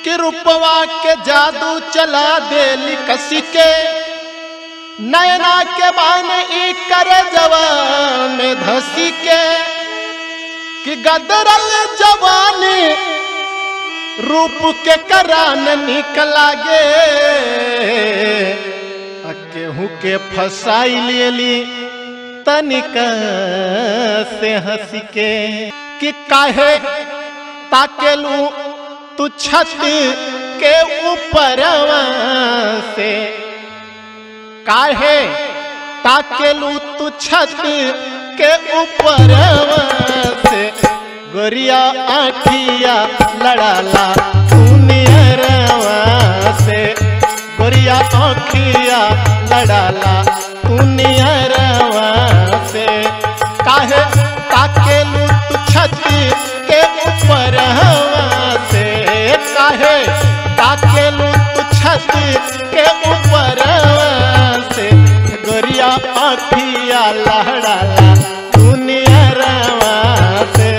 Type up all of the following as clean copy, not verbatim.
कि रूपवा के जादू चला देली कसी के नैना के बान ई करे जवान में धसी के कि गदरल जवानी रूप के करान निकला गे केहू के फसाई लेली तनिका से हंसी के कि काहे ताकेलू तू छत के ऊपर से काहे ताकेलू तू छत के ऊपर से गोरिया आँखिया लड़ाला दुनिया से गोरिया आँखिया लड़ाला दुनिया से काहे ताकेलू तू छत के ऊपर से काहे ताकेलू तू छत के ऊपर से गोरिया आँखिया लड़ाला दुनिया से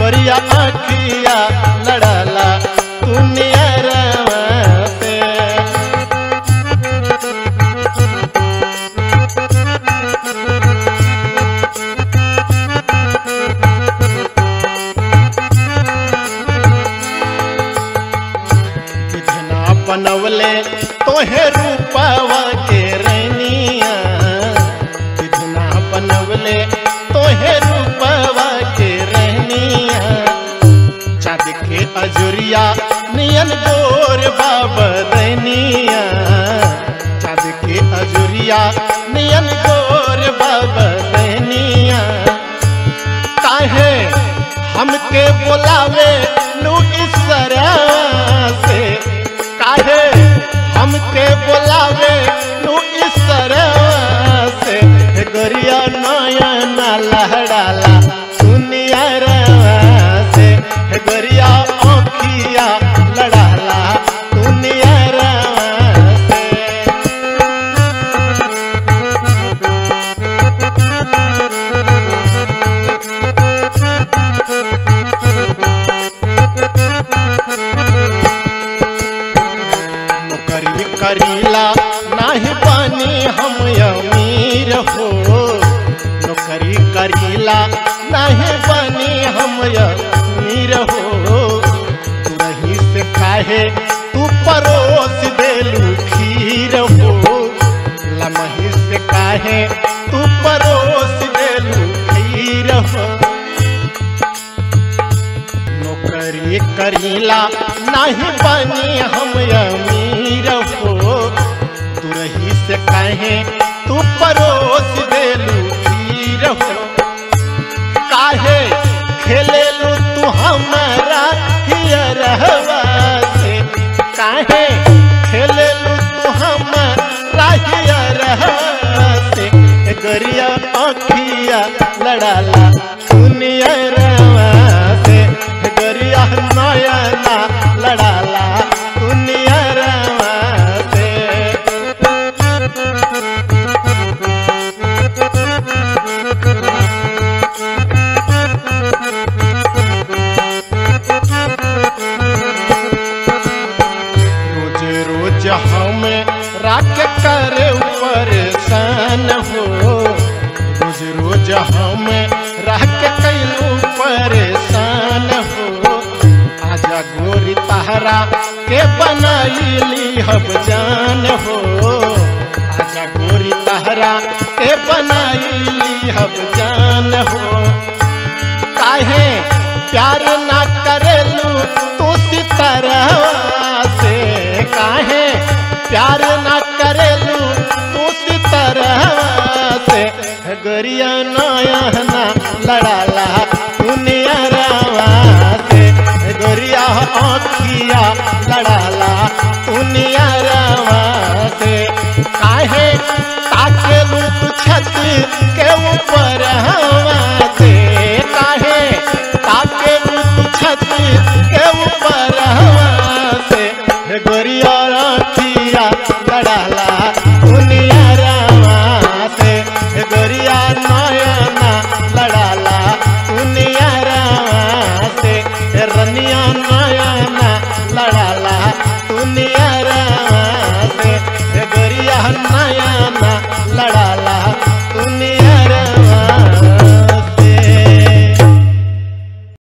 गोरिया आँखिया लड़ाला दुनिया से बनवले तोहे रूपवा के रैनिया विधना बनवले तोहे रूपवा के रैनिया चाँद के अजुरिया नियन गोर बाबा दैनिया चाँद के अजुरिया नियन गोर बाबा दैनिया काहे हमके बोलावे लू इसरा से काहे हमके बोलावे लू इस तरह से गोरिया नयना लहड़ाला दुनिया से गोरिया आँखिया लड़ाला दुनिया करीला नाही पानी हम अमीर हो नौकरी करीला नहीं पानी हम अमीर हो तू रही से काहे तू परोस देलू खीर हो लमही से काहे तू परोस देलू खीर हो नौकरी करीला नहीं पानी हम अमीर हो तू रही से काहे तू परोस देलू खीर हो काहे खेलेलू तू हमारा हियरवा से काहे खेलेलू तू हमारा हियरवा से गोरिया आँखिया लड़ाला दुनिया से गोरिया नयना लड़ाला दुनिया से रोज रोज हम राख करे परेशान हो रोज रोज हम राख कैलू परेशान हो आजा गोरी तहरा के बनाईली हब जान हो आजा गोरी तहरा के बनाईली हब जान हो काहे प्यार ना करेलू तू सितरवा से काहे प्यार ना करेलू तू सितरवा से गोरिया नयना लड़ाला दुनिया से गोरिया आँखिया लड़ाला दुनिया से काहे ताकेलू तू छत के ऊपर